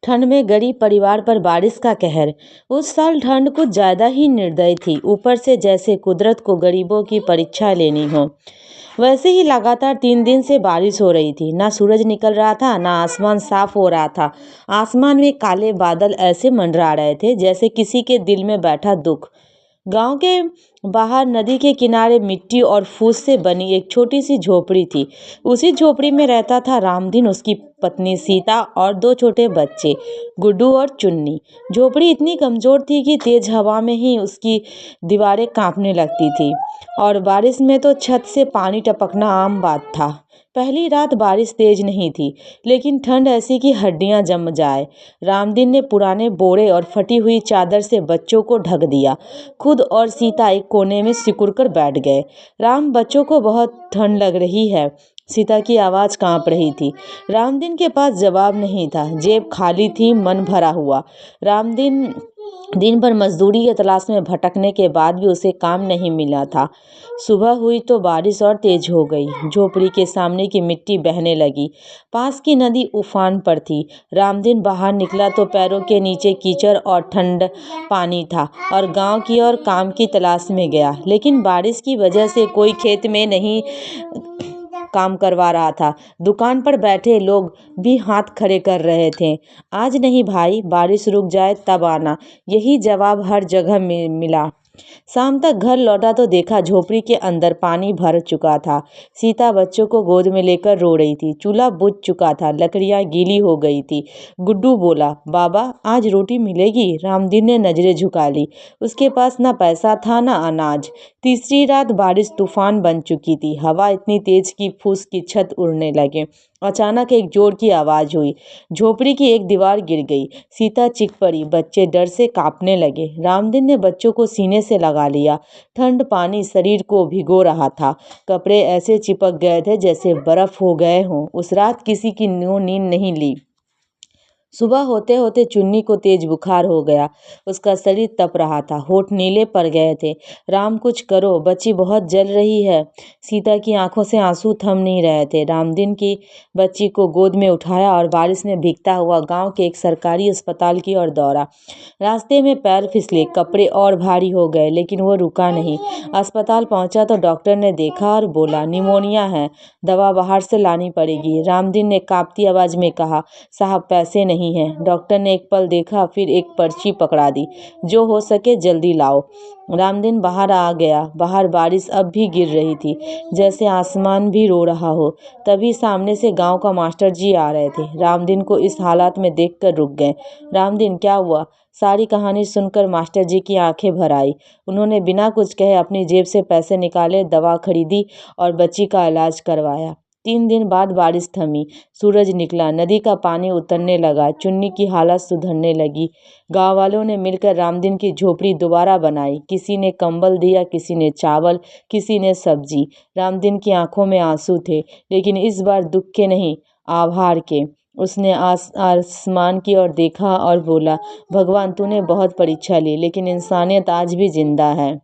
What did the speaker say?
ठंड में गरीब परिवार पर बारिश का कहर। उस साल ठंड कुछ ज्यादा ही निर्दयी थी। ऊपर से जैसे कुदरत को गरीबों की परीक्षा लेनी हो। वैसे ही लगातार 3 दिन से बारिश हो रही थी। ना सूरज निकल रहा था, ना आसमान साफ हो रहा था। आसमान में काले बादल ऐसे मंडरा रहे थे जैसे किसी के दिल में बैठा दुख। गांव के बाहर नदी के किनारे मिट्टी और फूस से बनी एक छोटी सी झोपड़ी थी। उसी झोपड़ी में रहता था रामदीन, उसकी पत्नी सीता और 2 छोटे बच्चे, गुड्डू और चुन्नी। झोपड़ी इतनी कमजोर थी कि तेज हवा में ही उसकी दीवारें कांपने लगती थी और बारिश में तो छत से पानी टपकना आम बात था। पहली रात बारिश तेज नहीं थी, लेकिन ठंड ऐसी कि हड्डियां जम जाए। रामदीन ने पुराने बोरे और फटी हुई चादर से बच्चों को ढक दिया। खुद और सीता एक कोने में सिकुड़ कर बैठ गए। राम, बच्चों को बहुत ठंड लग रही है। सीता की आवाज कांप रही थी। रामदीन के पास जवाब नहीं था। जेब खाली थी, मन भरा हुआ। रामदीन दिन भर मजदूरी की तलाश में भटकने के बाद भी उसे काम नहीं मिला था। सुबह हुई तो बारिश और तेज हो गई। झोपड़ी के सामने की मिट्टी बहने लगी। पास की नदी उफान पर थी। रामदीन बाहर निकला तो पैरों के नीचे कीचड़ और ठंड पानी था और गांव की और काम की तलाश में गया। लेकिन बारिश की वजह से कोई खेत में नहीं काम करवा रहा था। दुकान पर बैठे लोग भी हाथ खड़े कर रहे थे। आज नहीं भाई, बारिश रुक जाए तब आना, यही जवाब हर जगह मिला। शाम तक घर लौटा तो देखा झोपड़ी के अंदर पानी भर चुका था। सीता बच्चों को गोद में लेकर रो रही थी। चूल्हा बुझ चुका था, लकड़ियां गीली हो गई थी। गुड्डू बोला, बाबा आज रोटी मिलेगी? रामदीन ने नजरें झुका ली। उसके पास ना पैसा था ना अनाज। तीसरी रात बारिश तूफान बन चुकी थी। हवा इतनी तेज कि फूस की छत उड़ने लगे। अचानक एक जोर की आवाज हुई। झोपड़ी की एक दीवार गिर गई। सीता चीख पड़ी। बच्चे डर से कांपने लगे। रामदीन ने बच्चों को सीने से लगा लिया। ठंड पानी शरीर को भिगो रहा था। कपड़े ऐसे चिपक गए थे जैसे बर्फ हो गए हों। उस रात किसी की नींद नहीं ली। सुबह होते होते चुन्नी को तेज बुखार हो गया। उसका शरीर तप रहा था, होठ नीले पड़ गए थे। राम कुछ करो, बच्ची बहुत जल रही है। सीता की आंखों से आंसू थम नहीं रहे थे। रामदीन की बच्ची को गोद में उठाया और बारिश में भीगता हुआ गांव के एक सरकारी अस्पताल की ओर दौड़ा। रास्ते में पैर फिसले, कपड़े और भारी हो गए, लेकिन वो रुका नहीं। अस्पताल पहुंचा तो डॉक्टर ने देखा और बोला, निमोनिया है, दवा बाहर से लानी पड़ेगी। रामदीन ने कांपती आवाज में कहा, साहब पैसे नहीं है। डॉक्टर ने एक पल देखा, फिर एक पर्ची पकड़ा दी, जो हो सके जल्दी लाओ। रामदीन बाहर आ गया। बाहर बारिश अब भी गिर रही थी, जैसे आसमान भी रो रहा हो। तभी सामने से गांव का मास्टर जी आ रहे थे। रामदीन को इस हालात में देखकर रुक गए। रामदीन, क्या हुआ? सारी कहानी सुनकर मास्टर जी की आंखें भर आई। उन्होंने बिना कुछ कहे अपनी जेब से पैसे निकाले, दवा खरीदी और बच्ची का इलाज करवाया। 3 दिन बाद बारिश थमी। सूरज निकला, नदी का पानी उतरने लगा, चुन्नी की हालत सुधरने लगी। गांव वालों ने मिलकर रामदीन की झोपड़ी दोबारा बनाई। किसी ने कंबल दिया, किसी ने चावल, किसी ने सब्जी। रामदीन की आंखों में आंसू थे, लेकिन इस बार दुख के नहीं, आभार के। उसने आसमान की ओर देखा और बोला, भगवान तूने बहुत परीक्षा ली, लेकिन इंसानियत आज भी जिंदा है।